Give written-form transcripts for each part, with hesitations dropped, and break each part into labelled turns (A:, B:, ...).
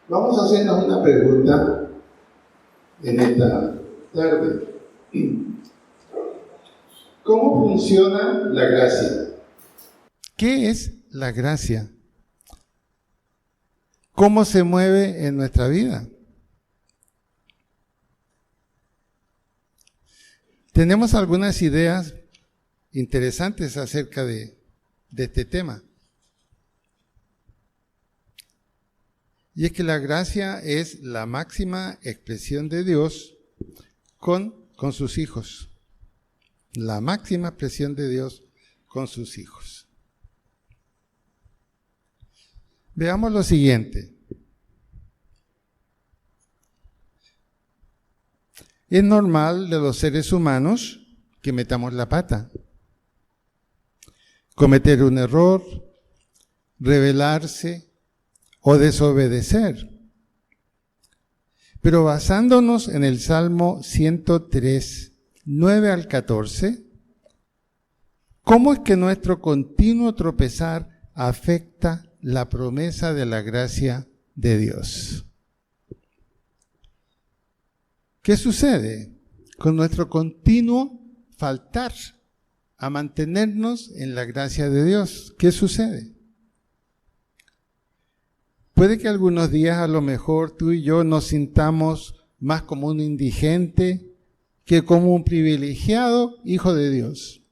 A: Vamos a hacernos una pregunta en esta tarde. ¿Cómo funciona la gracia?
B: ¿Qué es la gracia? ¿Cómo se mueve en nuestra vida? Tenemos algunas ideas interesantes acerca de este tema. Y es que la gracia es la máxima expresión de Dios con sus hijos. La máxima expresión de Dios con sus hijos. Veamos lo siguiente. Es normal de los seres humanos que metamos la pata, cometer un error, rebelarse o desobedecer. Pero basándonos en el Salmo 103, 9 al 14, ¿cómo es que nuestro continuo tropezar afecta la promesa de la gracia de Dios? ¿Qué sucede con nuestro continuo faltar a mantenernos en la gracia de Dios? ¿Qué sucede? Puede que algunos días a lo mejor tú y yo nos sintamos más como un indigente que como un privilegiado hijo de Dios.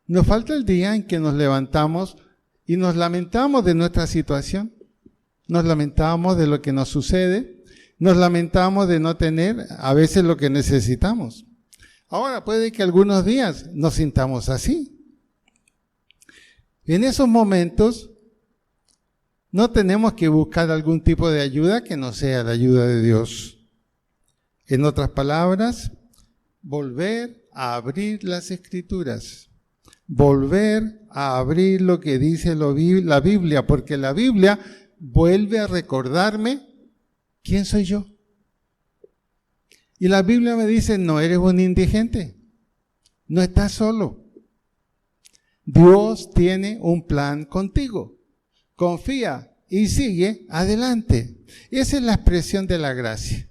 B: Nos falta el día en que nos levantamos y nos lamentamos de nuestra situación, nos lamentamos de lo que nos sucede, nos lamentamos de no tener a veces lo que necesitamos. Ahora puede que algunos días nos sintamos así. En esos momentos no tenemos que buscar algún tipo de ayuda que no sea la ayuda de Dios. En otras palabras, volver a abrir las Escrituras. Volver a abrir lo que dice la Biblia, porque la Biblia vuelve a recordarme quién soy yo. Y la Biblia me dice, no eres un indigente, no estás solo. Dios tiene un plan contigo. Confía y sigue adelante. Esa es la expresión de la gracia.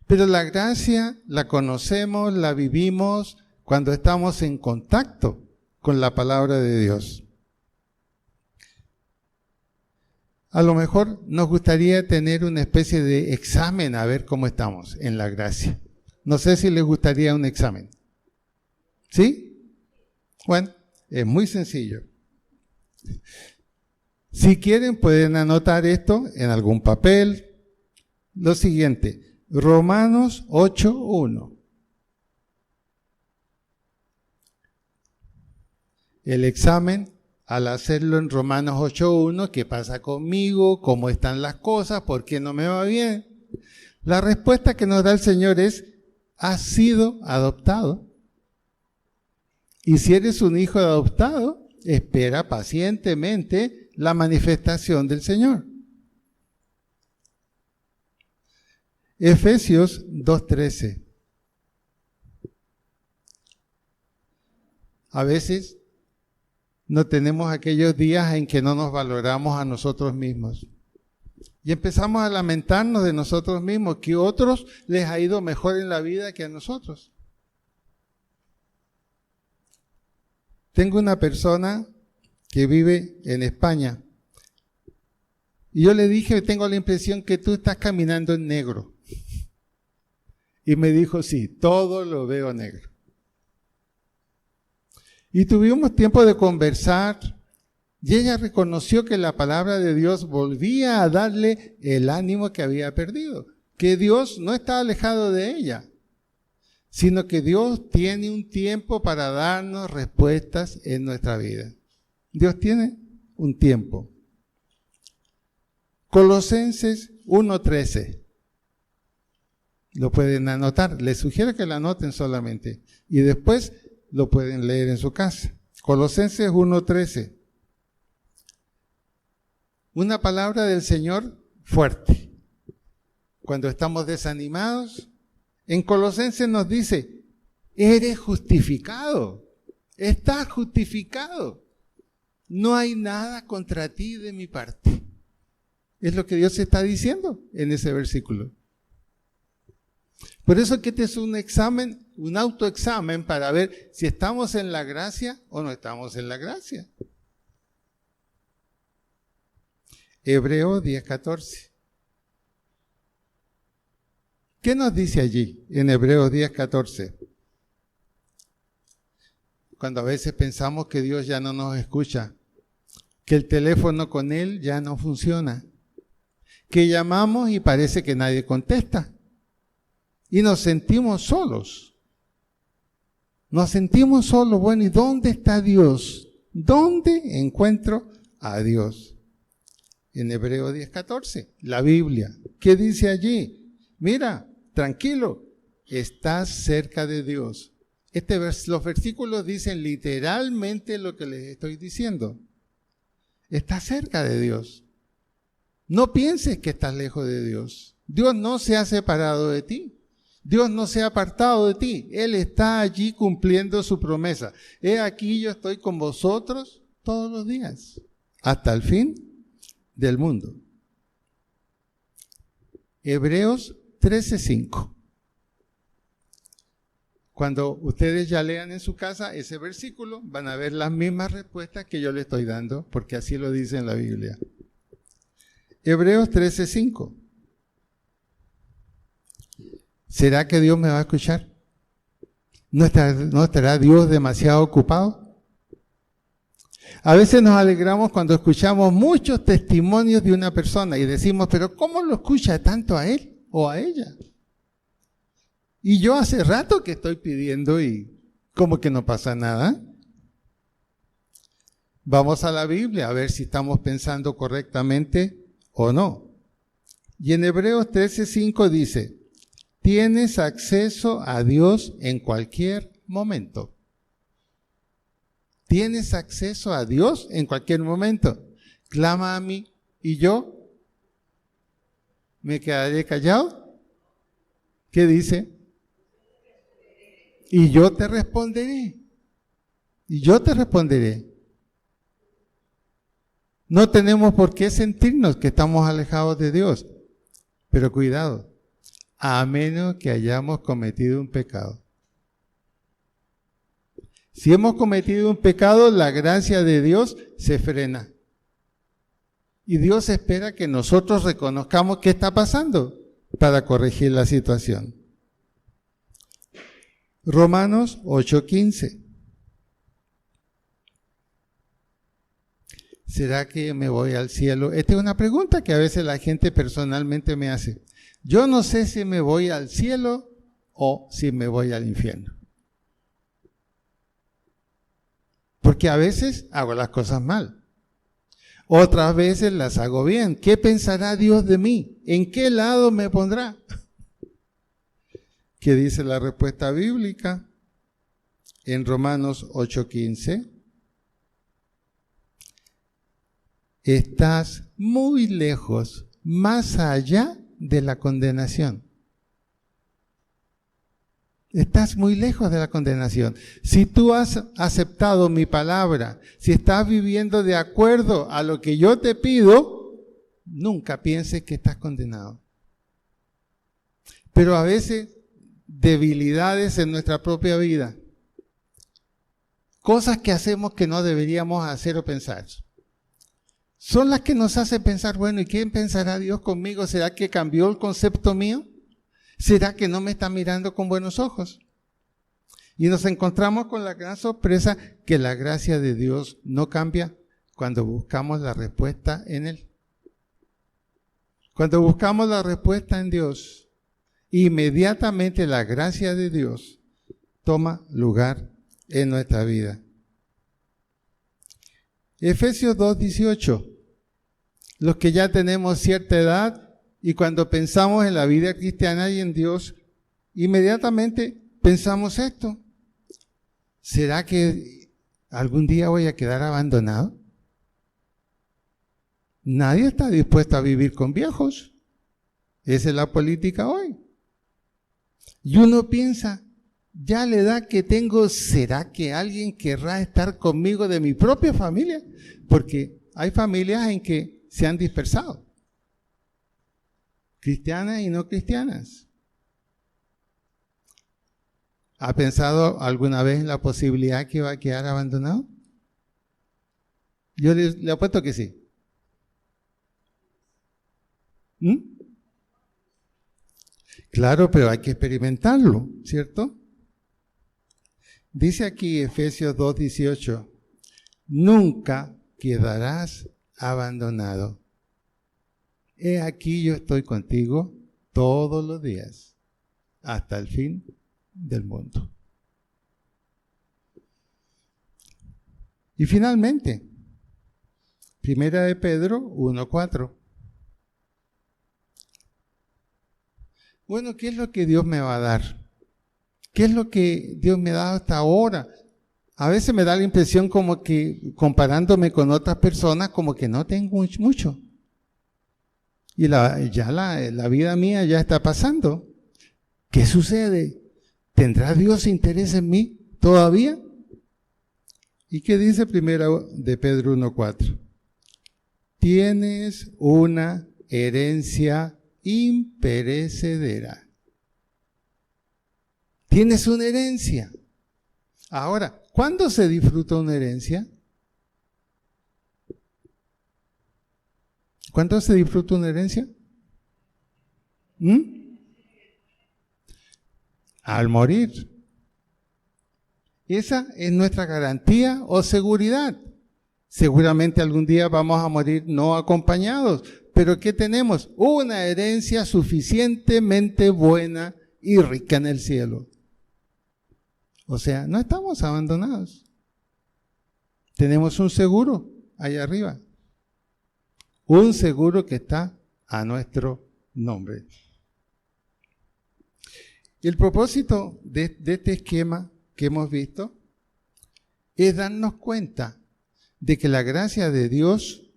B: Pero la gracia la conocemos, la vivimos cuando estamos en contacto con la palabra de Dios. A lo mejor nos gustaría tener una especie de examen a ver cómo estamos en la gracia. No sé si les gustaría un examen. ¿Sí? Bueno, es muy sencillo. Si quieren pueden anotar esto en algún papel. Lo siguiente, Romanos 8:1. El examen, al hacerlo en Romanos 8:1, ¿qué pasa conmigo? ¿Cómo están las cosas? ¿Por qué no me va bien? La respuesta que nos da el Señor es, has sido adoptado. Y si eres un hijo adoptado, espera pacientemente la manifestación del Señor. Efesios 2:13. A veces no tenemos aquellos días en que no nos valoramos a nosotros mismos. Y empezamos a lamentarnos de nosotros mismos, que a otros les ha ido mejor en la vida que a nosotros. Tengo una persona que vive en España. Y yo le dije, tengo la impresión que tú estás caminando en negro. Y me dijo, sí, todo lo veo negro. Y tuvimos tiempo de conversar y ella reconoció que la palabra de Dios volvía a darle el ánimo que había perdido, que Dios no está alejado de ella, sino que Dios tiene un tiempo para darnos respuestas en nuestra vida. Dios tiene un tiempo. Colosenses 1:13. Lo pueden anotar. Les sugiero que lo anoten solamente. Y después lo pueden leer en su casa. Colosenses 1:13. Una palabra del Señor fuerte. Cuando estamos desanimados, en Colosenses nos dice, eres justificado. Estás justificado. No hay nada contra ti de mi parte. Es lo que Dios está diciendo en ese versículo. Por eso que este es un examen, un autoexamen para ver si estamos en la gracia o no estamos en la gracia. Hebreos 10:14. ¿Qué nos dice allí en Hebreos 10:14? Cuando a veces pensamos que Dios ya no nos escucha, que el teléfono con Él ya no funciona, que llamamos y parece que nadie contesta. Y nos sentimos solos. Nos sentimos solos. Bueno, ¿y dónde está Dios? ¿Dónde encuentro a Dios? En Hebreos 10:14, la Biblia. ¿Qué dice allí? Mira, tranquilo, estás cerca de Dios. Los versículos dicen literalmente lo que les estoy diciendo. Estás cerca de Dios. No pienses que estás lejos de Dios. Dios no se ha separado de ti. Dios no se ha apartado de ti. Él está allí cumpliendo su promesa. He aquí yo estoy con vosotros todos los días, hasta el fin del mundo. Hebreos 13:5. Cuando ustedes ya lean en su casa ese versículo, van a ver las mismas respuestas que yo le estoy dando, porque así lo dice en la Biblia. Hebreos 13:5. ¿Será que Dios me va a escuchar? ¿No estará Dios demasiado ocupado? A veces nos alegramos cuando escuchamos muchos testimonios de una persona y decimos, pero ¿cómo lo escucha tanto a él o a ella? Y yo hace rato que estoy pidiendo y como que no pasa nada. Vamos a la Biblia a ver si estamos pensando correctamente o no. Y en Hebreos 13:5 dice, tienes acceso a Dios en cualquier momento. Tienes acceso a Dios en cualquier momento. Clama a mí y yo me quedaré callado. ¿Qué dice? Y yo te responderé. Y yo te responderé. No tenemos por qué sentirnos que estamos alejados de Dios. Pero cuidado, a menos que hayamos cometido un pecado. Si hemos cometido un pecado, la gracia de Dios se frena. Y Dios espera que nosotros reconozcamos qué está pasando para corregir la situación. Romanos 8:15. ¿Será que me voy al cielo? Esta es una pregunta que a veces la gente personalmente me hace. Yo no sé si me voy al cielo o si me voy al infierno. Porque a veces hago las cosas mal. Otras veces las hago bien. ¿Qué pensará Dios de mí? ¿En qué lado me pondrá? ¿Qué dice la respuesta bíblica? En Romanos 8:15. Estás muy lejos, más allá de la condenación. Estás muy lejos de la condenación. Si tú has aceptado mi palabra, si estás viviendo de acuerdo a lo que yo te pido, nunca pienses que estás condenado. Pero a veces, debilidades en nuestra propia vida, cosas que hacemos que no deberíamos hacer o pensar, son las que nos hacen pensar, bueno, ¿y quién pensará Dios conmigo? ¿Será que cambió el concepto mío? ¿Será que no me está mirando con buenos ojos? Y nos encontramos con la gran sorpresa que la gracia de Dios no cambia cuando buscamos la respuesta en Él. Cuando buscamos la respuesta en Dios, inmediatamente la gracia de Dios toma lugar en nuestra vida. Efesios 2:18. Los que ya tenemos cierta edad y cuando pensamos en la vida cristiana y en Dios, inmediatamente pensamos esto. ¿Será que algún día voy a quedar abandonado? Nadie está dispuesto a vivir con viejos. Esa es la política hoy. Y uno piensa, ya la edad que tengo, ¿será que alguien querrá estar conmigo de mi propia familia? Porque hay familias en que se han dispersado. cristianas y no cristianas. ¿Ha pensado alguna vez en la posibilidad que va a quedar abandonado? Yo le apuesto que sí. Claro, pero hay que experimentarlo, ¿cierto? Dice aquí Efesios 2:18, nunca quedarás abandonado. He aquí yo estoy contigo todos los días, hasta el fin del mundo. Y finalmente, Primera de Pedro 1:4. Bueno, ¿qué es lo que Dios me va a dar? ¿Qué es lo que Dios me ha dado hasta ahora? A veces me da la impresión como que comparándome con otras personas, como que no tengo mucho. Y la vida mía ya está pasando. ¿Qué sucede? ¿Tendrá Dios interés en mí todavía? ¿Y qué dice Primera de Pedro 1:4? Tienes una herencia imperecedera. Tienes una herencia. Ahora, ¿cuándo se disfruta una herencia? ¿Cuándo se disfruta una herencia? Al morir. Esa es nuestra garantía o seguridad. Seguramente algún día vamos a morir no acompañados, pero ¿qué tenemos? Una herencia suficientemente buena y rica en el cielo. O sea, no estamos abandonados. Tenemos un seguro allá arriba. Un seguro que está a nuestro nombre. Y el propósito de este esquema que hemos visto es darnos cuenta de que la gracia de Dios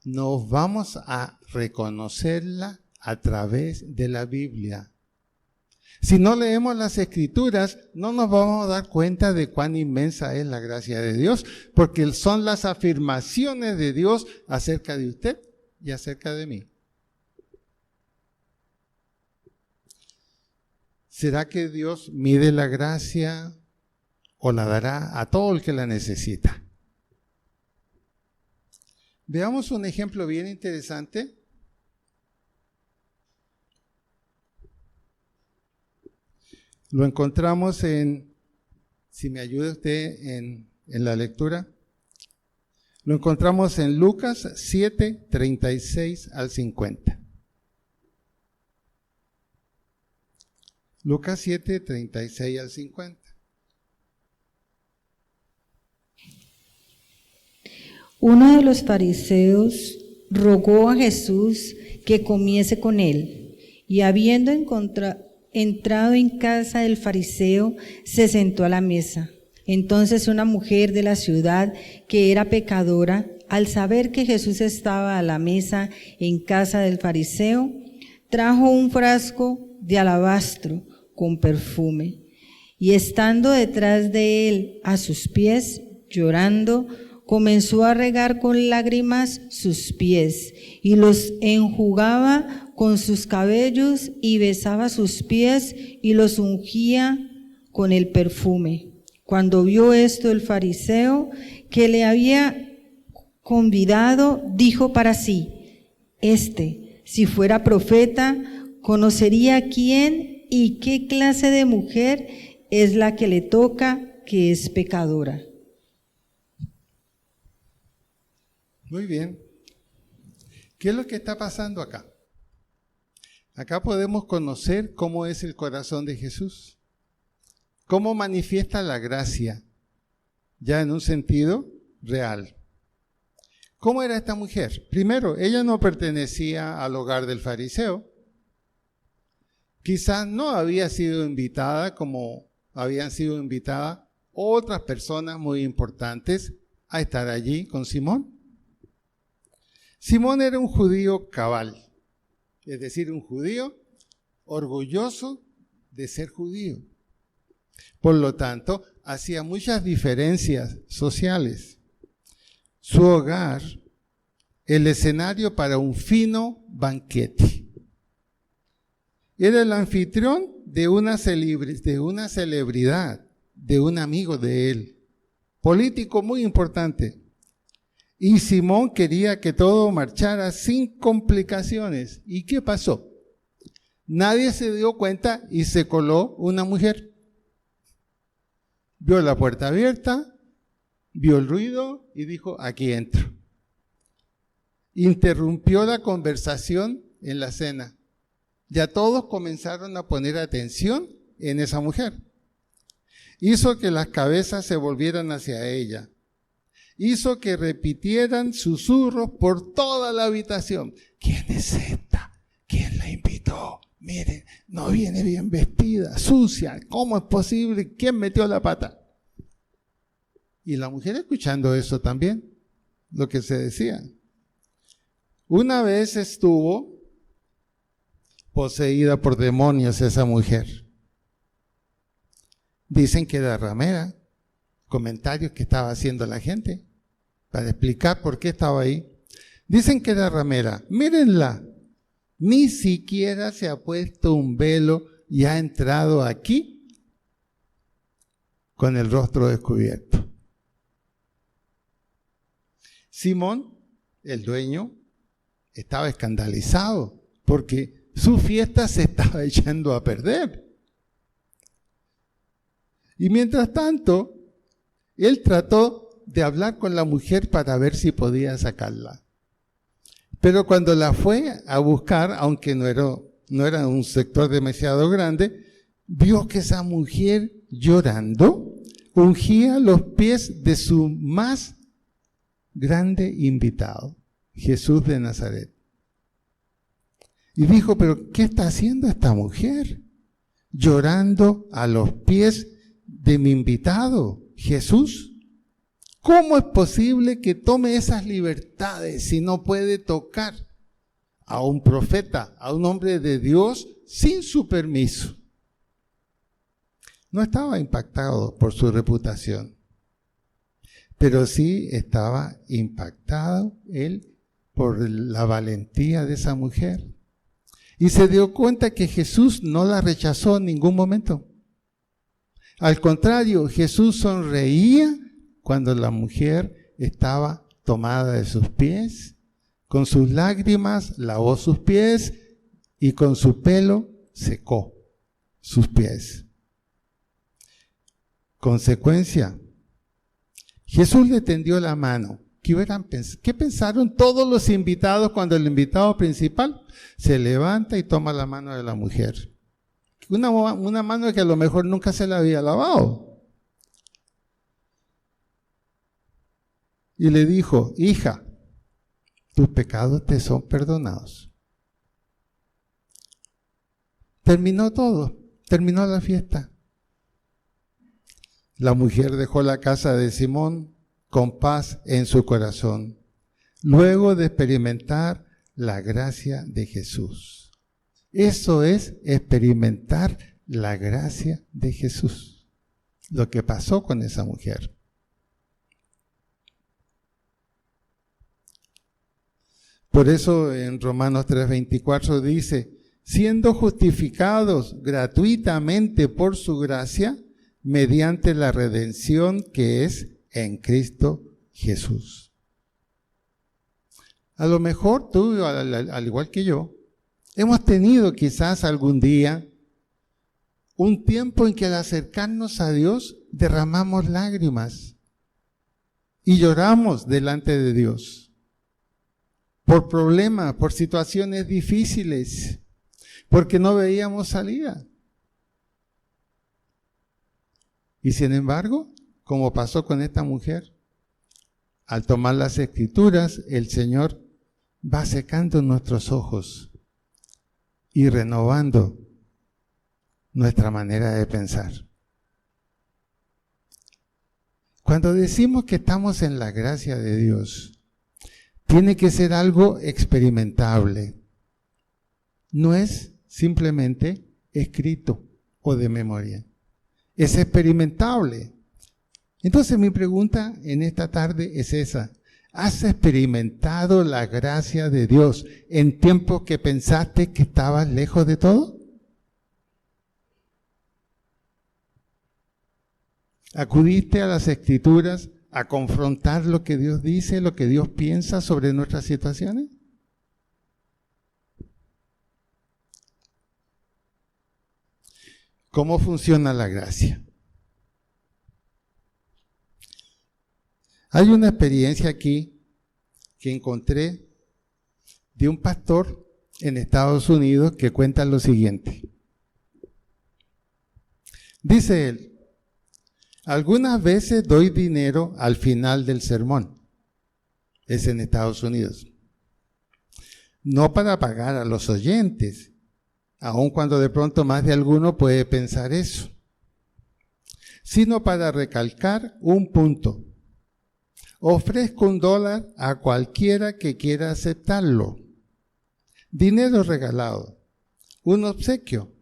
B: nos vamos a reconocerla a través de la Biblia. Si no leemos las Escrituras, no nos vamos a dar cuenta de cuán inmensa es la gracia de Dios, porque son las afirmaciones de Dios acerca de usted y acerca de mí. ¿Será que Dios mide la gracia o la dará a todo el que la necesita? Veamos un ejemplo bien interesante. Lo encontramos si me ayuda usted en la lectura, lo encontramos en Lucas 7, 36 al 50. Lucas 7, 36 al 50.
C: Uno de los fariseos rogó a Jesús que comiese con él, y habiendo entrado en casa del fariseo, se sentó a la mesa. Entonces una mujer de la ciudad, que era pecadora, al saber que Jesús estaba a la mesa en casa del fariseo, trajo un frasco de alabastro con perfume, y estando detrás de él a sus pies, llorando, comenzó a regar con lágrimas sus pies, y los enjugaba con sus cabellos, y besaba sus pies, y los ungía con el perfume. Cuando vio esto el fariseo que le había convidado, dijo para sí: si fuera profeta, conocería quién y qué clase de mujer es la que le toca, que es pecadora.
B: Muy bien. ¿Qué es lo que está pasando acá? Acá podemos conocer cómo es el corazón de Jesús, cómo manifiesta la gracia, ya en un sentido real. ¿Cómo era esta mujer? Primero, ella no pertenecía al hogar del fariseo. Quizás no había sido invitada como habían sido invitadas otras personas muy importantes a estar allí con Simón. Simón era un judío cabal, es decir, un judío orgulloso de ser judío. Por lo tanto, hacía muchas diferencias sociales. Su hogar, el escenario para un fino banquete. Era el anfitrión de una celebridad, de un amigo de él, político muy importante. Y Simón quería que todo marchara sin complicaciones. ¿Y qué pasó? Nadie se dio cuenta y se coló una mujer. Vio la puerta abierta, vio el ruido y dijo, aquí entro. Interrumpió la conversación en la cena. Ya todos comenzaron a poner atención en esa mujer. Hizo que las cabezas se volvieran hacia ella. Hizo que repitieran susurros por toda la habitación. ¿Quién es esta? ¿Quién la invitó? Miren, no viene bien vestida, sucia. ¿Cómo es posible? ¿Quién metió la pata? Y la mujer escuchando eso también, lo que se decía. Una vez estuvo poseída por demonios esa mujer. Dicen que era ramera. Comentarios que estaba haciendo la gente para explicar por qué estaba ahí. Dicen que era ramera. Mírenla, ni siquiera se ha puesto un velo y ha entrado aquí con el rostro descubierto. Simón, el dueño, estaba escandalizado porque su fiesta se estaba echando a perder. Y mientras tanto, él trató de hablar con la mujer para ver si podía sacarla. Pero cuando la fue a buscar, aunque no era un sector demasiado grande, vio que esa mujer llorando ungía los pies de su más grande invitado, Jesús de Nazaret. Y dijo, pero ¿qué está haciendo esta mujer? Llorando a los pies de mi invitado, Jesús. ¿Cómo es posible que tome esas libertades si no puede tocar a un profeta, a un hombre de Dios, sin su permiso? No estaba impactado por su reputación, pero sí estaba impactado él por la valentía de esa mujer. Y se dio cuenta que Jesús no la rechazó en ningún momento. Al contrario, Jesús sonreía cuando la mujer estaba tomada de sus pies, con sus lágrimas lavó sus pies y con su pelo secó sus pies. Consecuencia, Jesús le tendió la mano. ¿Qué pensaron todos los invitados cuando el invitado principal se levanta y toma la mano de la mujer? Una mano que a lo mejor nunca se la había lavado. Y le dijo, hija, tus pecados te son perdonados. Terminó todo, terminó la fiesta. La mujer dejó la casa de Simón con paz en su corazón, luego de experimentar la gracia de Jesús. Eso es experimentar la gracia de Jesús, lo que pasó con esa mujer. Por eso en Romanos 3:24 dice, siendo justificados gratuitamente por su gracia, mediante la redención que es en Cristo Jesús. A lo mejor tú, al igual que yo, hemos tenido quizás algún día un tiempo en que al acercarnos a Dios derramamos lágrimas y lloramos delante de Dios. Por problemas, por situaciones difíciles, porque no veíamos salida. Y sin embargo, como pasó con esta mujer, al tomar las Escrituras, el Señor va secando nuestros ojos y renovando nuestra manera de pensar. Cuando decimos que estamos en la gracia de Dios, tiene que ser algo experimentable. No es simplemente escrito o de memoria. Es experimentable. Entonces mi pregunta en esta tarde es esa. ¿Has experimentado la gracia de Dios en tiempos que pensaste que estabas lejos de todo? ¿Acudiste a las Escrituras a confrontar lo que Dios dice, lo que Dios piensa sobre nuestras situaciones? ¿Cómo funciona la gracia? Hay una experiencia aquí que encontré de un pastor en Estados Unidos que cuenta lo siguiente. Dice él: algunas veces doy dinero al final del sermón. Es en Estados Unidos. No para pagar a los oyentes, aun cuando de pronto más de alguno puede pensar eso, sino para recalcar un punto. Ofrezco $1 a cualquiera que quiera aceptarlo. Dinero regalado, un obsequio.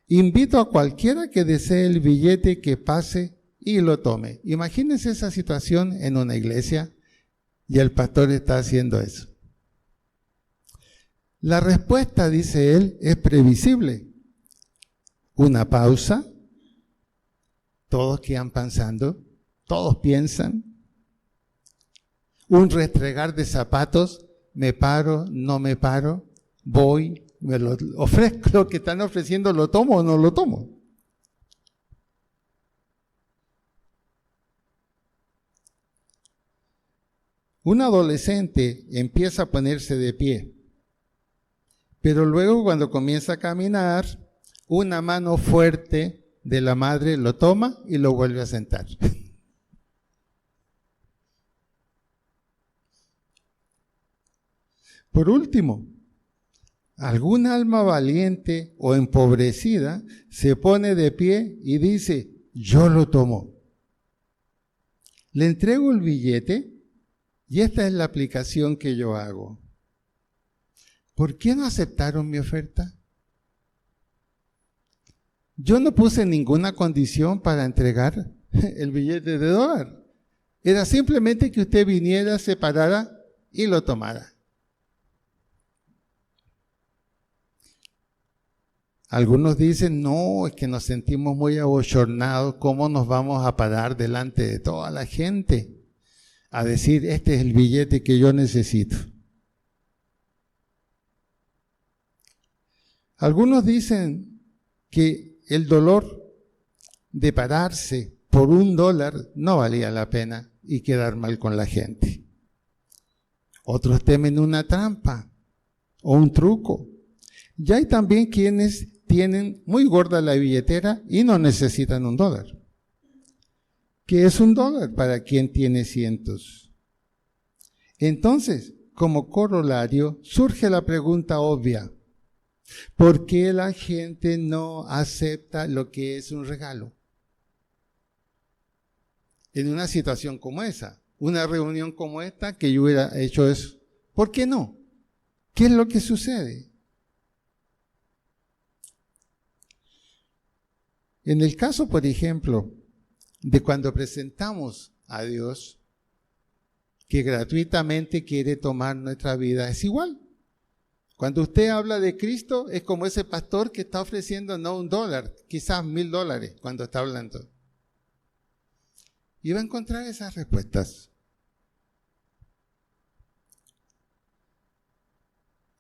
B: Invito a cualquiera que desee el billete que pase y lo tome. Imagínense esa situación en una iglesia y el pastor está haciendo eso. La respuesta, dice él, es previsible. Una pausa, todos quedan pensando, todos piensan. Un restregar de zapatos, me paro, no me paro, voy, me lo ofrezco, lo que están ofreciendo, ¿lo tomo o no lo tomo? Un adolescente empieza a ponerse de pie, pero luego cuando comienza a caminar, una mano fuerte de la madre lo toma y lo vuelve a sentar. Por último, algún alma valiente o empobrecida se pone de pie y dice: yo lo tomo. Le entrego el billete y esta es la aplicación que yo hago. ¿Por qué no aceptaron mi oferta? Yo no puse ninguna condición para entregar el billete de $1. Era simplemente que usted viniera, se parara y lo tomara. Algunos dicen: no, es que nos sentimos muy abochornados, ¿cómo nos vamos a parar delante de toda la gente a decir, este es el billete que yo necesito? Algunos dicen que el dolor de pararse por $1 no valía la pena y quedar mal con la gente. Otros temen una trampa o un truco. Y hay también quienes tienen muy gorda la billetera y no necesitan $1. ¿Qué es $1 para quien tiene cientos? Entonces, como corolario, surge la pregunta obvia: ¿por qué la gente no acepta lo que es un regalo? En una situación como esa, una reunión como esta, que yo hubiera hecho eso, ¿por qué no? ¿Qué es lo que sucede? En el caso, por ejemplo, de cuando presentamos a Dios, que gratuitamente quiere tomar nuestra vida, es igual. Cuando usted habla de Cristo, es como ese pastor que está ofreciendo no $1, quizás $1,000 cuando está hablando. Y va a encontrar esas respuestas.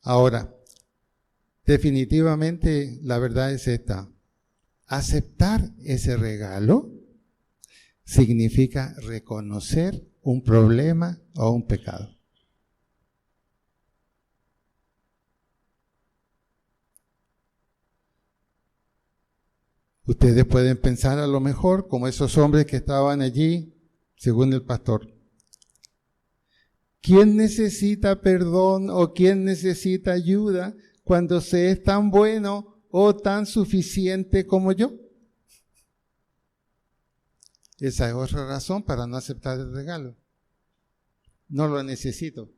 B: Ahora, definitivamente la verdad es esta: aceptar ese regalo significa reconocer un problema o un pecado. Ustedes pueden pensar a lo mejor como esos hombres que estaban allí, según el pastor. ¿Quién necesita perdón o quién necesita ayuda cuando se es tan bueno o tan suficiente como yo? Esa es otra razón para no aceptar el regalo. No lo necesito.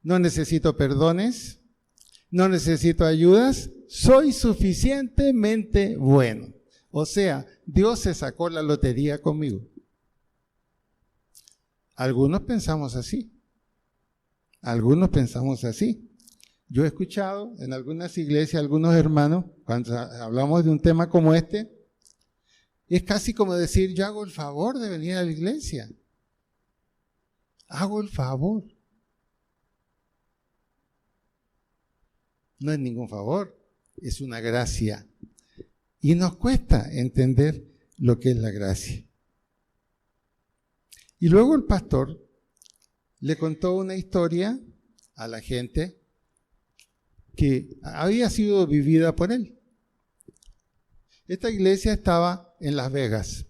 B: No necesito perdones, no necesito ayudas, soy suficientemente bueno. O sea, Dios se sacó la lotería conmigo. Algunos pensamos así. Algunos pensamos así. Yo he escuchado en algunas iglesias, algunos hermanos, cuando hablamos de un tema como este, es casi como decir, yo hago el favor de venir a la iglesia. Hago el favor. No es ningún favor, es una gracia. Y nos cuesta entender lo que es la gracia. Y luego el pastor le contó una historia a la gente que había sido vivida por él. Esta iglesia estaba en Las Vegas.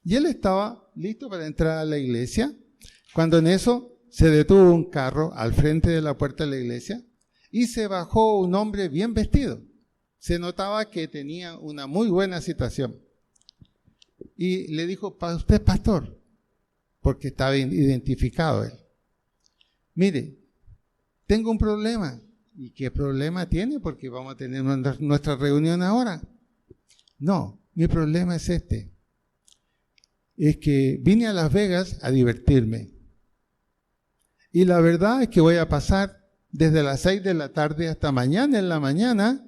B: Y él estaba listo para entrar a la iglesia, cuando en eso se detuvo un carro al frente de la puerta de la iglesia y se bajó un hombre bien vestido. Se notaba que tenía una muy buena situación. Y le dijo, usted es pastor, porque estaba identificado él. Mire, tengo un problema. ¿Y qué problema tiene? Porque vamos a tener nuestra reunión ahora. No, mi problema es este. Es que vine a Las Vegas a divertirme. Y la verdad es que voy a pasar desde las 6 de la tarde hasta mañana en la mañana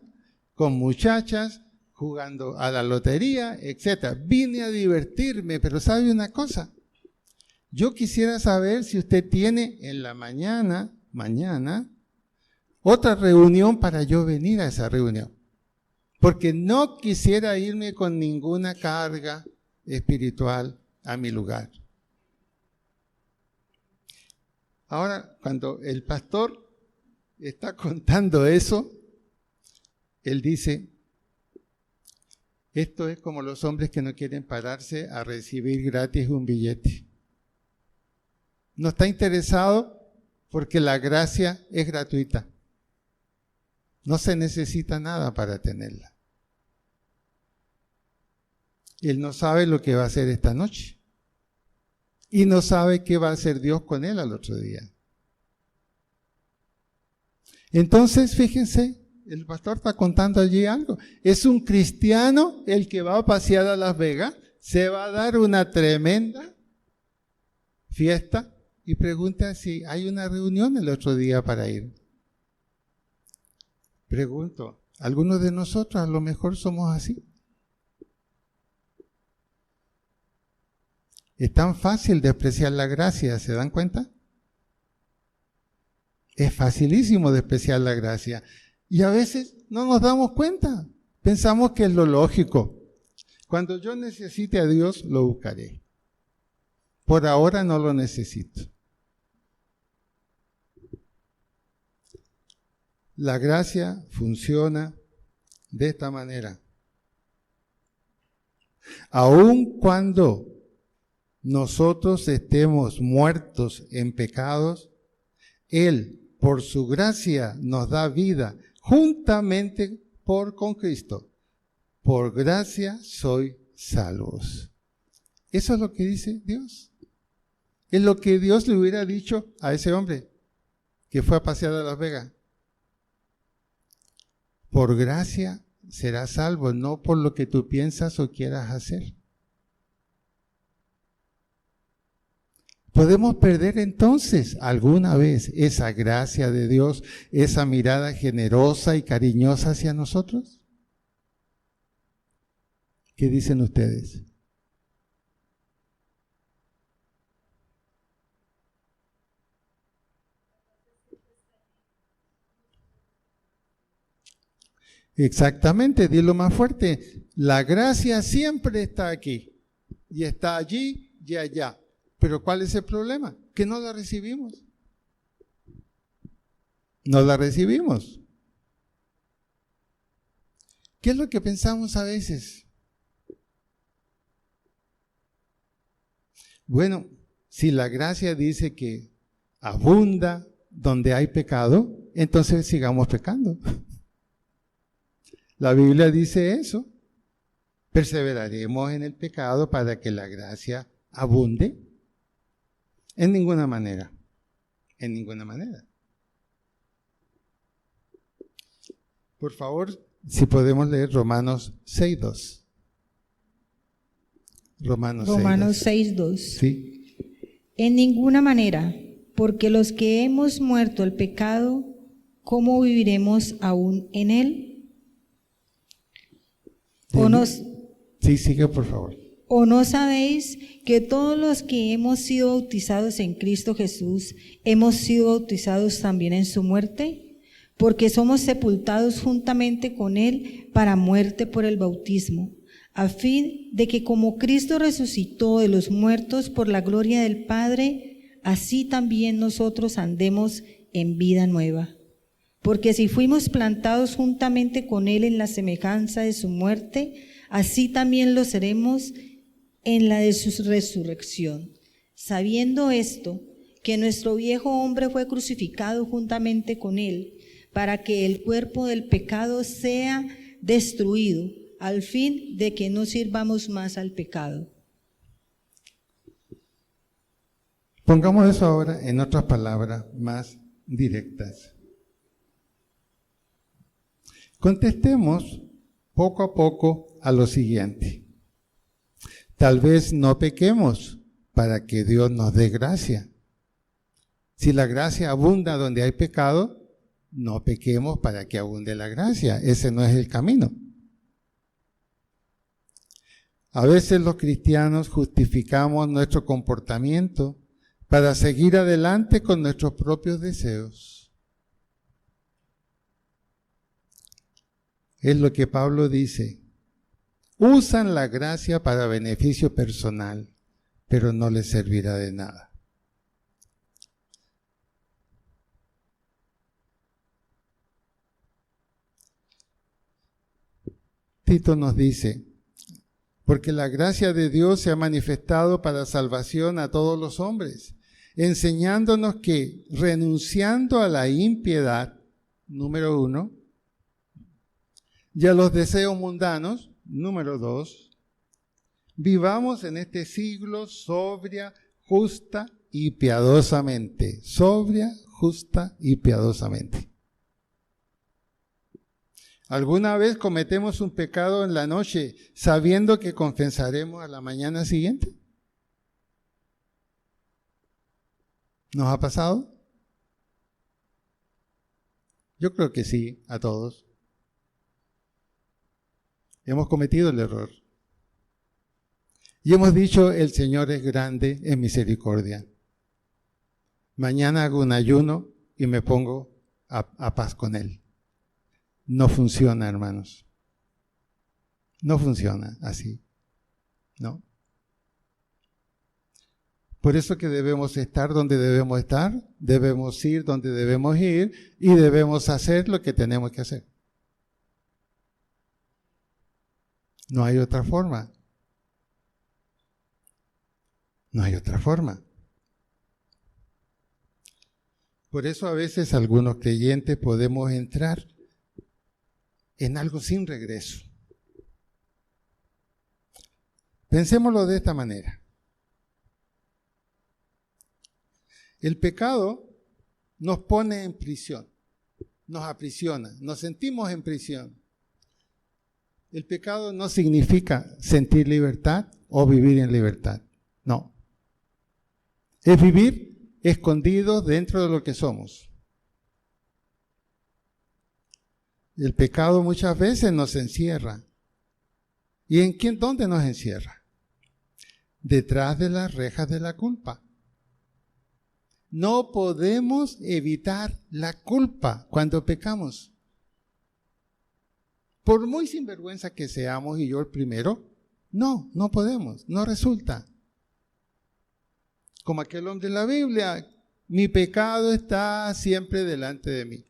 B: con muchachas, jugando a la lotería, etc. Vine a divertirme, pero ¿sabe una cosa? Yo quisiera saber si usted tiene en la mañana, otra reunión para yo venir a esa reunión. Porque no quisiera irme con ninguna carga espiritual a mi lugar. Ahora, cuando el pastor está contando eso, él dice, esto es como los hombres que no quieren pararse a recibir gratis un billete. No está interesado porque la gracia es gratuita. No se necesita nada para tenerla. Él no sabe lo que va a hacer esta noche. Y no sabe qué va a hacer Dios con él al otro día. Entonces, fíjense, el pastor está contando allí algo. Es un cristiano el que va a pasear a Las Vegas, se va a dar una tremenda fiesta y pregunta si hay una reunión el otro día para ir. Pregunto, ¿algunos de nosotros a lo mejor somos así? Es tan fácil despreciar la gracia, ¿se dan cuenta? Es facilísimo despreciar la gracia. Y a veces no nos damos cuenta. Pensamos que es lo lógico. Cuando yo necesite a Dios, lo buscaré. Por ahora no lo necesito. La gracia funciona de esta manera. Aun cuando nosotros estemos muertos en pecados, Él, por su gracia, nos da vida juntamente con Cristo. Por gracia sois salvos. Eso es lo que dice Dios. Es lo que Dios le hubiera dicho a ese hombre que fue a pasear a Las Vegas. Por gracia serás salvo, no por lo que tú piensas o quieras hacer. ¿Podemos perder entonces alguna vez esa gracia de Dios, esa mirada generosa y cariñosa hacia nosotros? ¿Qué dicen ustedes? Exactamente, dilo más fuerte. La gracia siempre está aquí y está allí y allá. Pero ¿cuál es el problema? Que no la recibimos. No la recibimos. ¿Qué es lo que pensamos a veces? Bueno, si la gracia dice que abunda donde hay pecado, entonces sigamos pecando. La Biblia dice eso. Perseveraremos en el pecado para que la gracia abunde. En ninguna manera. En ninguna manera. Por favor, si podemos leer Romanos 6:2. Romanos
C: 6:2.
B: Sí.
C: En ninguna manera, porque los que hemos muerto al pecado, ¿cómo viviremos aún en él?
B: Sí, sigue por favor.
C: ¿O no sabéis que todos los que hemos sido bautizados en Cristo Jesús, hemos sido bautizados también en su muerte? Porque somos sepultados juntamente con Él para muerte por el bautismo, a fin de que como Cristo resucitó de los muertos por la gloria del Padre, así también nosotros andemos en vida nueva. Porque si fuimos plantados juntamente con Él en la semejanza de su muerte, así también lo seremos en la de su resurrección. Sabiendo esto, que nuestro viejo hombre fue crucificado juntamente con Él, para que el cuerpo del pecado sea destruido, al fin de que no sirvamos más al pecado.
B: Pongamos eso ahora en otras palabras más directas. Contestemos poco a poco a lo siguiente. Tal vez no pequemos para que Dios nos dé gracia. Si la gracia abunda donde hay pecado, no pequemos para que abunde la gracia. Ese no es el camino. A veces los cristianos justificamos nuestro comportamiento para seguir adelante con nuestros propios deseos. Es lo que Pablo dice. Usan la gracia para beneficio personal, pero no les servirá de nada. Tito nos dice, porque la gracia de Dios se ha manifestado para salvación a todos los hombres, enseñándonos que renunciando a la impiedad, número 1, y a los deseos mundanos, número 2, vivamos en este siglo sobria, justa y piadosamente. Sobria, justa y piadosamente. ¿Alguna vez cometemos un pecado en la noche sabiendo que confesaremos a la mañana siguiente? ¿Nos ha pasado? Yo creo que sí, a todos. Hemos cometido el error. Y hemos dicho, el Señor es grande en misericordia. Mañana hago un ayuno y me pongo a paz con Él. No funciona, hermanos. No funciona así. ¿No? Por eso que debemos estar donde debemos estar, debemos ir donde debemos ir y debemos hacer lo que tenemos que hacer. No hay otra forma. No hay otra forma. Por eso a veces algunos creyentes podemos entrar en algo sin regreso. Pensémoslo de esta manera. El pecado nos pone en prisión, nos aprisiona, nos sentimos en prisión. El pecado no significa sentir libertad o vivir en libertad, no. Es vivir escondidos dentro de lo que somos. El pecado muchas veces nos encierra. ¿Y en dónde nos encierra? Detrás de las rejas de la culpa. No podemos evitar la culpa cuando pecamos. Por muy sinvergüenza que seamos, y yo el primero, no podemos, no resulta. Como aquel hombre en la Biblia, mi pecado está siempre delante de mí.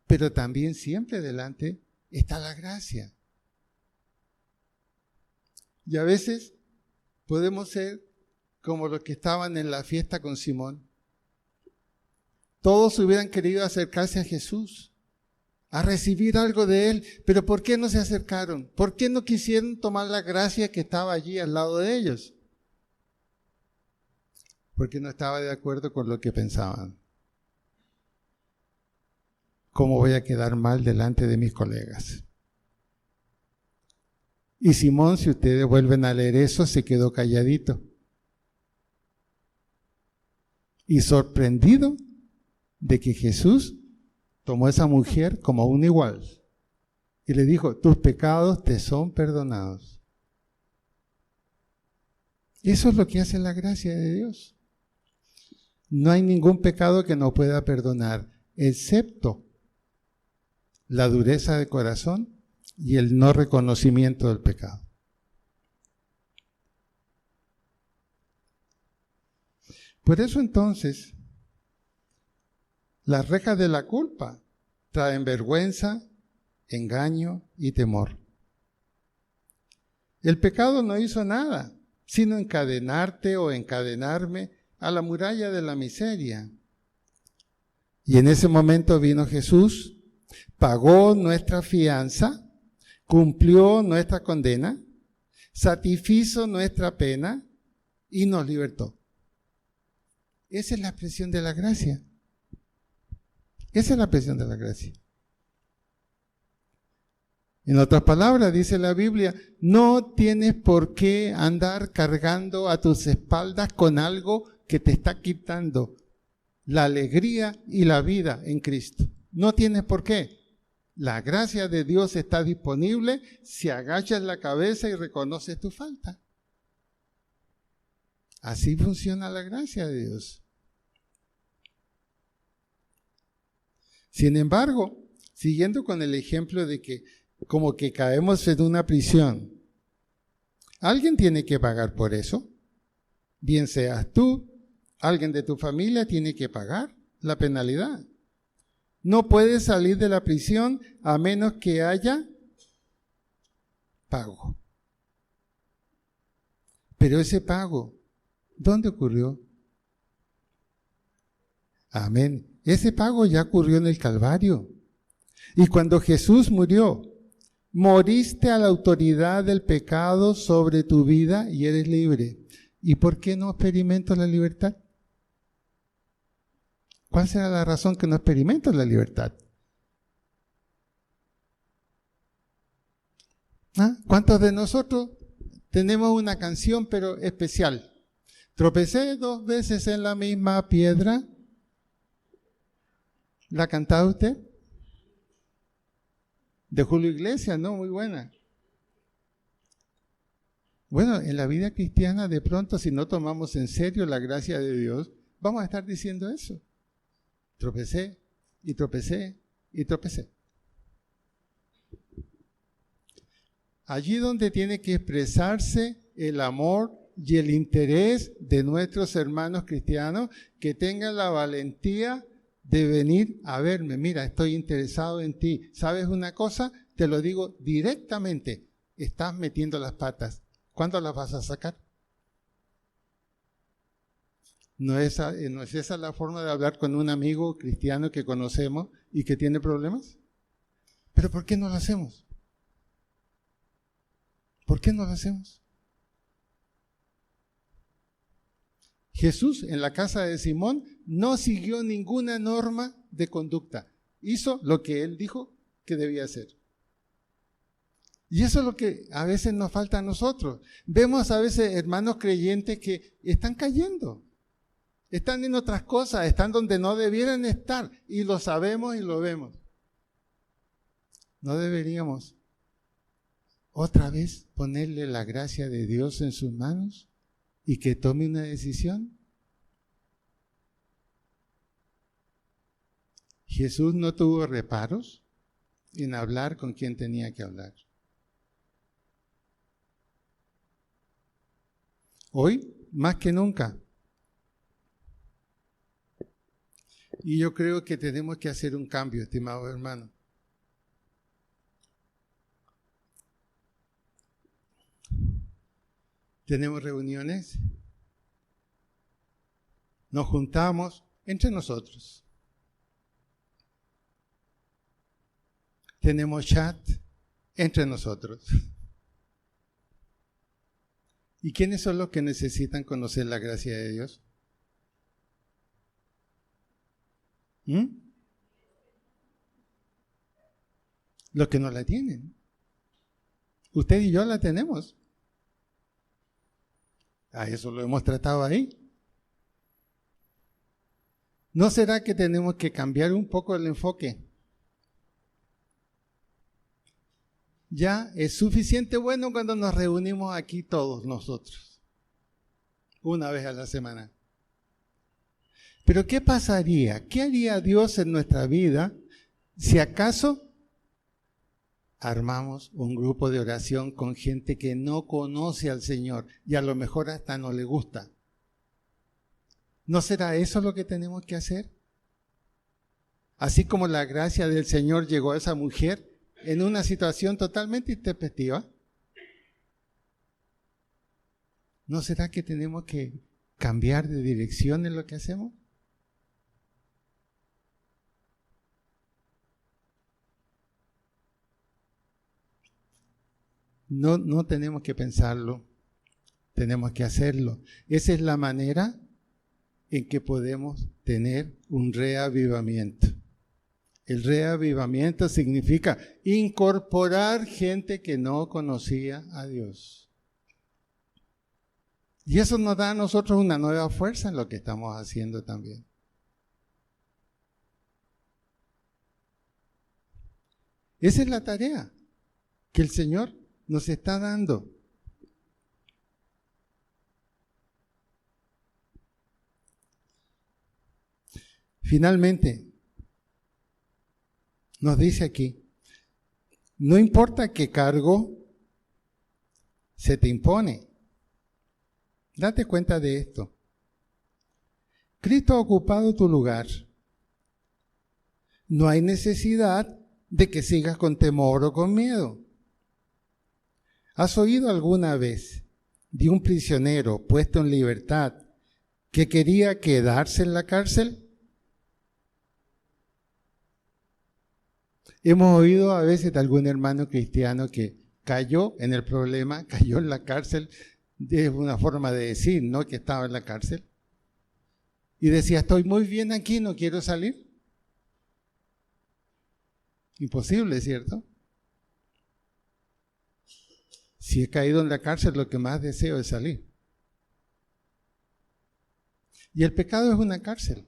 B: Pero también siempre delante está la gracia. Y a veces podemos ser como los que estaban en la fiesta con Simón. Todos hubieran querido acercarse a Jesús, a recibir algo de Él, pero ¿por qué no se acercaron? ¿Por qué no quisieron tomar la gracia que estaba allí al lado de ellos? Porque no estaba de acuerdo con lo que pensaban. ¿Cómo voy a quedar mal delante de mis colegas? Y Simón, si ustedes vuelven a leer eso, se quedó calladito. Y sorprendido de que Jesús tomó a esa mujer como un igual y le dijo, tus pecados te son perdonados. Eso es lo que hace la gracia de Dios. No hay ningún pecado que no pueda perdonar, excepto la dureza de corazón y el no reconocimiento del pecado. Por eso entonces, las rejas de la culpa traen vergüenza, engaño y temor. El pecado no hizo nada, sino encadenarte o encadenarme a la muralla de la miseria. Y en ese momento vino Jesús, pagó nuestra fianza, cumplió nuestra condena, satisfizo nuestra pena y nos libertó. Esa es la expresión de la gracia. Esa es la expresión de la gracia. En otras palabras, dice la Biblia, no tienes por qué andar cargando a tus espaldas con algo que te está quitando la alegría y la vida en Cristo. No tienes por qué. La gracia de Dios está disponible si agachas la cabeza y reconoces tu falta. Así funciona la gracia de Dios. Sin embargo, siguiendo con el ejemplo de que como que caemos en una prisión, alguien tiene que pagar por eso. Bien seas tú, alguien de tu familia tiene que pagar la penalidad. No puedes salir de la prisión a menos que haya pago. Pero ese pago, ¿dónde ocurrió? Amén. Ese pago ya ocurrió en el Calvario. Y cuando Jesús murió, moriste a la autoridad del pecado sobre tu vida y eres libre. ¿Y por qué no experimento la libertad? ¿Cuál será la razón que no experimento la libertad? ¿Cuántos de nosotros tenemos una canción pero especial? Tropecé 2 veces en la misma piedra. ¿La ha cantado usted? De Julio Iglesias, ¿no? Muy buena. Bueno, en la vida cristiana de pronto, si no tomamos en serio la gracia de Dios, vamos a estar diciendo eso. Tropecé y tropecé y tropecé. Allí donde tiene que expresarse el amor y el interés de nuestros hermanos cristianos, que tengan la valentía de venir a verme. Mira, estoy interesado en ti. ¿Sabes una cosa? Te lo digo directamente. Estás metiendo las patas. ¿Cuándo las vas a sacar? ¿No es esa la forma de hablar con un amigo cristiano que conocemos y que tiene problemas? ¿Pero por qué no lo hacemos? ¿Por qué no lo hacemos? Jesús en la casa de Simón no siguió ninguna norma de conducta. Hizo lo que él dijo que debía hacer. Y eso es lo que a veces nos falta a nosotros. Vemos a veces hermanos creyentes que están cayendo. Están en otras cosas, están donde no debieran estar. Y lo sabemos y lo vemos. ¿No deberíamos otra vez ponerle la gracia de Dios en sus manos y que tome una decisión? Jesús no tuvo reparos en hablar con quien tenía que hablar. Hoy, más que nunca. Y yo creo que tenemos que hacer un cambio, estimado hermano. Tenemos reuniones, nos juntamos entre nosotros. Tenemos chat entre nosotros. ¿Y quiénes son los que necesitan conocer la gracia de Dios? Los que no la tienen. Usted y yo la tenemos. Eso lo hemos tratado ahí. ¿No será que tenemos que cambiar un poco el enfoque? Ya es suficiente bueno cuando nos reunimos aquí todos nosotros. una vez a la semana. Pero ¿qué pasaría? ¿Qué haría Dios en nuestra vida si acaso armamos un grupo de oración con gente que no conoce al Señor y a lo mejor hasta no le gusta? ¿No será eso lo que tenemos que hacer? Así como la gracia del Señor llegó a esa mujer en una situación totalmente intempestiva, ¿no será que tenemos que cambiar de dirección en lo que hacemos? No tenemos que pensarlo, tenemos que hacerlo. Esa es la manera en que podemos tener un reavivamiento. El reavivamiento significa incorporar gente que no conocía a Dios. Y eso nos da a nosotros una nueva fuerza en lo que estamos haciendo también. Esa es la tarea que el Señor nos está dando. Finalmente, nos dice aquí, no importa qué cargo se te impone. Date cuenta de esto. Cristo ha ocupado tu lugar. No hay necesidad de que sigas con temor o con miedo. ¿Has oído alguna vez de un prisionero puesto en libertad que quería quedarse en la cárcel? Hemos oído a veces de algún hermano cristiano que cayó en el problema, cayó en la cárcel, es una forma de decir, ¿no?, que estaba en la cárcel. Y decía, estoy muy bien aquí, no quiero salir. Imposible, ¿cierto? Si he caído en la cárcel, lo que más deseo es salir. Y el pecado es una cárcel.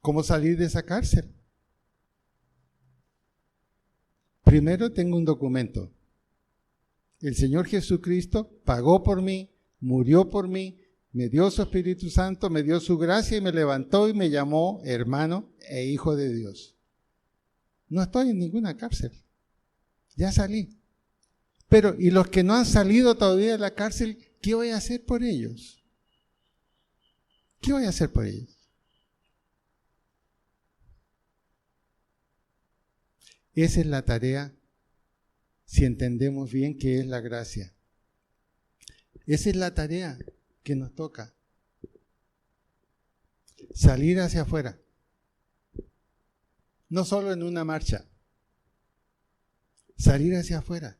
B: ¿Cómo salir de esa cárcel? Primero tengo un documento. El Señor Jesucristo pagó por mí, murió por mí, me dio su Espíritu Santo, me dio su gracia y me levantó y me llamó hermano e hijo de Dios. No estoy en ninguna cárcel. Ya salí. Pero, ¿y los que no han salido todavía de la cárcel, qué voy a hacer por ellos? ¿Qué voy a hacer por ellos? Esa es la tarea, si entendemos bien qué es la gracia. Esa es la tarea que nos toca. Salir hacia afuera. No solo en una marcha. Salir hacia afuera.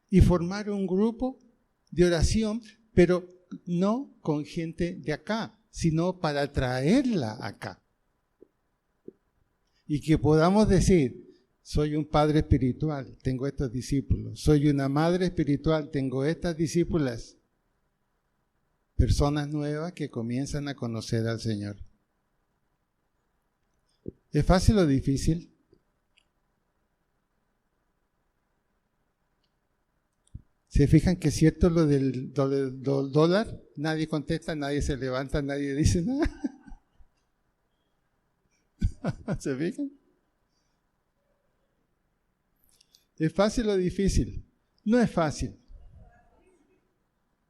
B: Y formar un grupo de oración, pero no con gente de acá, sino para traerla acá. Y que podamos decir, soy un padre espiritual, tengo estos discípulos. Soy una madre espiritual, tengo estas discípulas. Personas nuevas que comienzan a conocer al Señor. ¿Es fácil o difícil? ¿Se fijan que es cierto lo del dólar? Nadie contesta, nadie se levanta, nadie dice nada. ¿Se fijan? ¿Es fácil o difícil? No es fácil.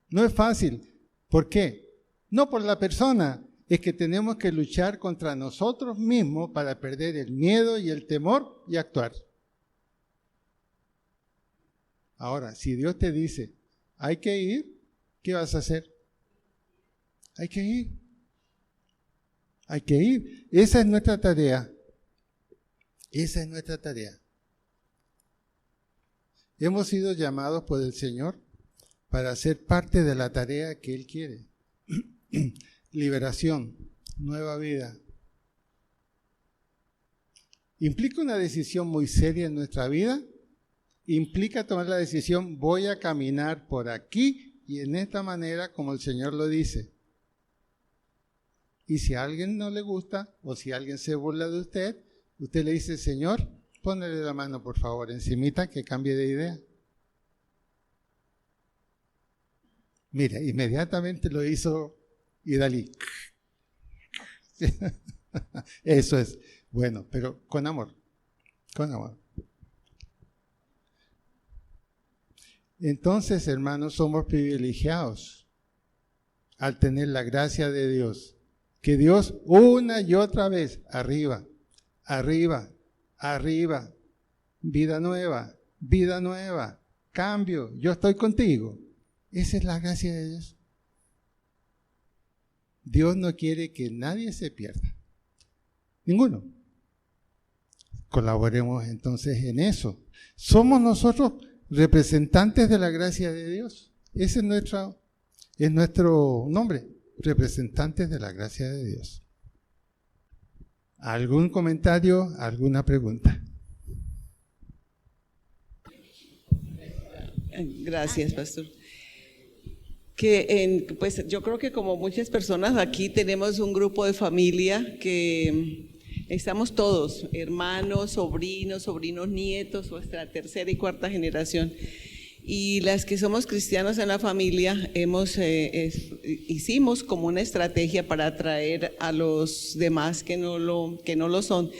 B: No es fácil. ¿Por qué? No por la persona. Es que tenemos que luchar contra nosotros mismos para perder el miedo y el temor y actuar. Ahora, si Dios te dice, hay que ir, ¿qué vas a hacer? Hay que ir. Hay que ir. Esa es nuestra tarea. Esa es nuestra tarea. Hemos sido llamados por el Señor para ser parte de la tarea que Él quiere. Liberación, nueva vida. ¿Implica una decisión muy seria en nuestra vida? Implica tomar la decisión, voy a caminar por aquí y en esta manera como el Señor lo dice. Y si a alguien no le gusta o si alguien se burla de usted, usted le dice, Señor, póngale la mano por favor encimita que cambie de idea. Mira, inmediatamente lo hizo Idalí. Eso es bueno, pero con amor, con amor. Entonces, hermanos, somos privilegiados al tener la gracia de Dios. Que Dios una y otra vez, arriba, arriba, arriba, vida nueva, cambio, yo estoy contigo. Esa es la gracia de Dios. Dios no quiere que nadie se pierda. Ninguno. Colaboremos entonces en eso. Somos nosotros representantes de la gracia de Dios. Ese es nuestro nombre, representantes de la gracia de Dios. ¿Algún comentario, alguna pregunta?
D: Gracias, pastor. Pues yo creo que como muchas personas aquí tenemos un grupo de familia que estamos todos, hermanos, sobrinos nietos, nuestra tercera y cuarta generación. Y las que somos cristianos en la familia hicimos como una estrategia para atraer a los demás que no lo son.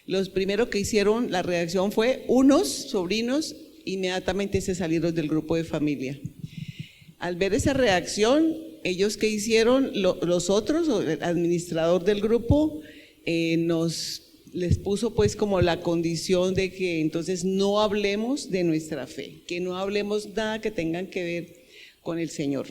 D: Los primeros que hicieron la reacción fue unos sobrinos inmediatamente se salieron del grupo de familia. Al ver esa reacción, ellos que hicieron, los otros, el administrador del grupo, les puso pues como la condición de que entonces no hablemos de nuestra fe, que no hablemos nada que tengan que ver con el Señor.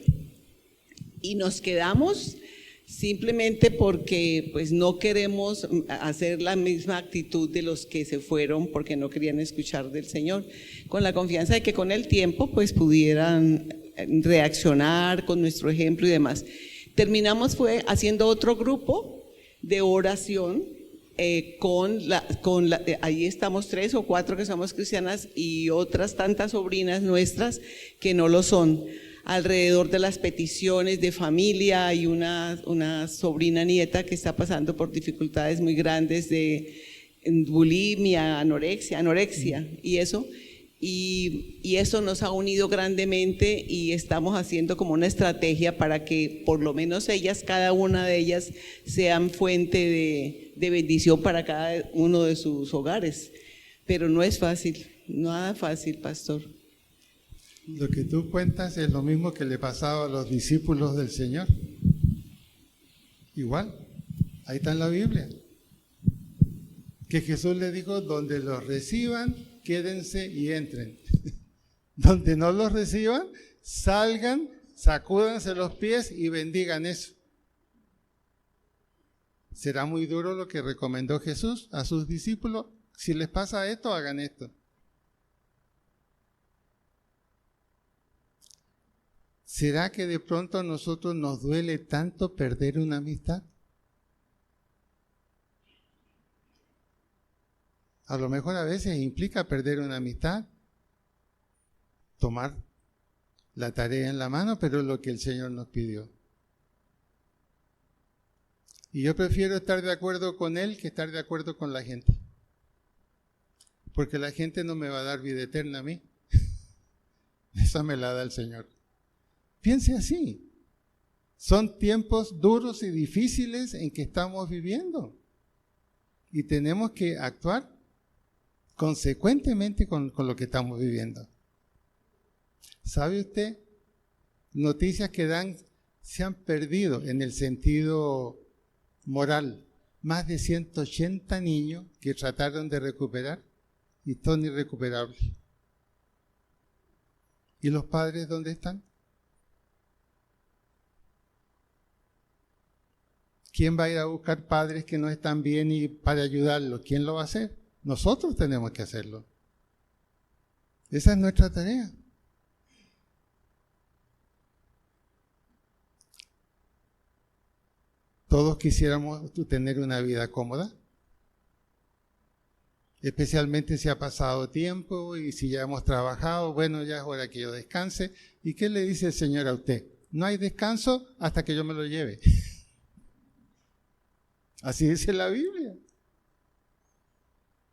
D: Y nos quedamos simplemente porque pues no queremos hacer la misma actitud de los que se fueron porque no querían escuchar del Señor, con la confianza de que con el tiempo pues pudieran reaccionar con nuestro ejemplo y demás. Terminamos fue haciendo otro grupo de oración ahí estamos 3 o 4 que somos cristianas y otras tantas sobrinas nuestras que no lo son, alrededor de las peticiones de familia. Hay una sobrina nieta que está pasando por dificultades muy grandes de bulimia, anorexia y eso. Y eso nos ha unido grandemente y estamos haciendo como una estrategia para que por lo menos ellas, cada una de ellas, sean fuente de bendición para cada uno de sus hogares. Pero no es fácil, nada fácil, pastor.
B: Lo que tú cuentas es lo mismo que le pasaba a los discípulos del Señor. Igual, ahí está en la Biblia. Que Jesús le dijo, donde los reciban, quédense y entren. Donde no los reciban, salgan, sacúdanse los pies y bendigan eso. ¿Será muy duro lo que recomendó Jesús a sus discípulos? Si les pasa esto, hagan esto. ¿Será que de pronto a nosotros nos duele tanto perder una amistad? A lo mejor a veces implica perder una amistad, tomar la tarea en la mano, pero es lo que el Señor nos pidió. Y yo prefiero estar de acuerdo con Él que estar de acuerdo con la gente. Porque la gente no me va a dar vida eterna a mí. Esa me la da el Señor. Piense así. Son tiempos duros y difíciles en que estamos viviendo. Y tenemos que actuar consecuentemente con lo que estamos viviendo. ¿Sabe usted? Noticias que se han perdido en el sentido moral. Más de 180 niños que trataron de recuperar y son irrecuperables. ¿Y los padres dónde están? ¿Quién va a ir a buscar padres que no están bien y para ayudarlos? ¿Quién lo va a hacer? Nosotros tenemos que hacerlo. Esa es nuestra tarea. Todos quisiéramos tener una vida cómoda, especialmente si ha pasado tiempo y si ya hemos trabajado. Bueno, ya es hora que yo descanse. ¿Y qué le dice el Señor a usted? No hay descanso hasta que yo me lo lleve. Así dice la Biblia.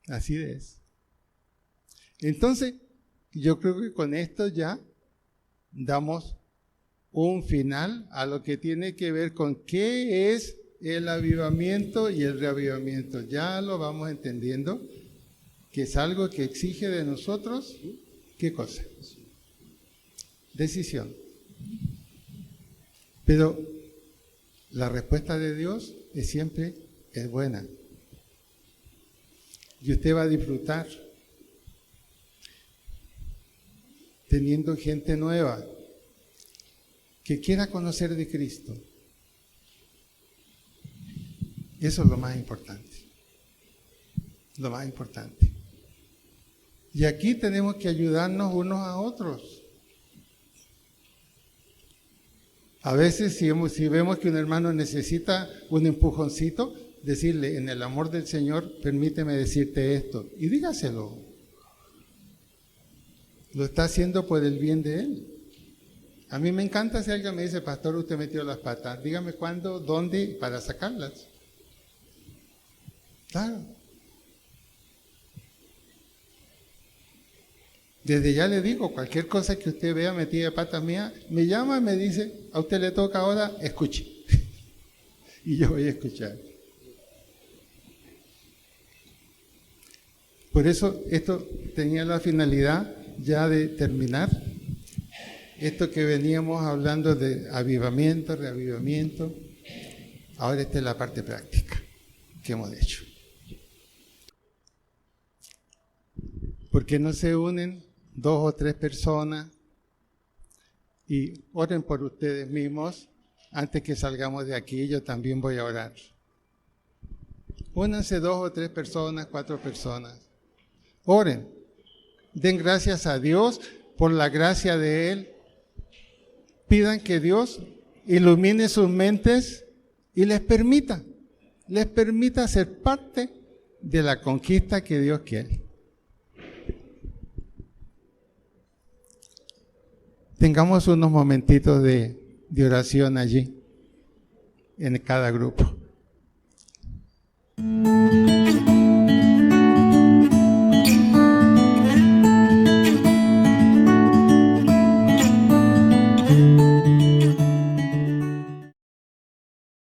B: Así es. Entonces, yo creo que con esto ya damos un final a lo que tiene que ver con qué es el avivamiento y el reavivamiento. Ya lo vamos entendiendo, que es algo que exige de nosotros, ¿qué cosa? Decisión. Pero la respuesta de Dios es buena. Y usted va a disfrutar teniendo gente nueva que quiera conocer de Cristo. Eso es lo más importante. Lo más importante. Y aquí tenemos que ayudarnos unos a otros. A veces si vemos que un hermano necesita un empujoncito, decirle, en el amor del Señor, permíteme decirte esto. Y dígaselo. Lo está haciendo por el bien de él. A mí me encanta si alguien me dice, pastor, usted metió las patas. Dígame cuándo, dónde, para sacarlas. Claro. Desde ya le digo, cualquier cosa que usted vea metida de patas mía, me llama y me dice, a usted le toca ahora, escuche. Y yo voy a escuchar. Por eso esto tenía la finalidad ya de terminar. Esto que veníamos hablando de avivamiento, reavivamiento, ahora esta es la parte práctica que hemos hecho. ¿Por qué no se unen 2 o 3 personas y oren por ustedes mismos? Antes que salgamos de aquí, yo también voy a orar. Únanse 2 o 3 personas, 4 personas. Oren. Den gracias a Dios por la gracia de Él. Pidan que Dios ilumine sus mentes y les permita ser parte de la conquista que Dios quiere. Tengamos unos momentitos de oración allí, en cada grupo.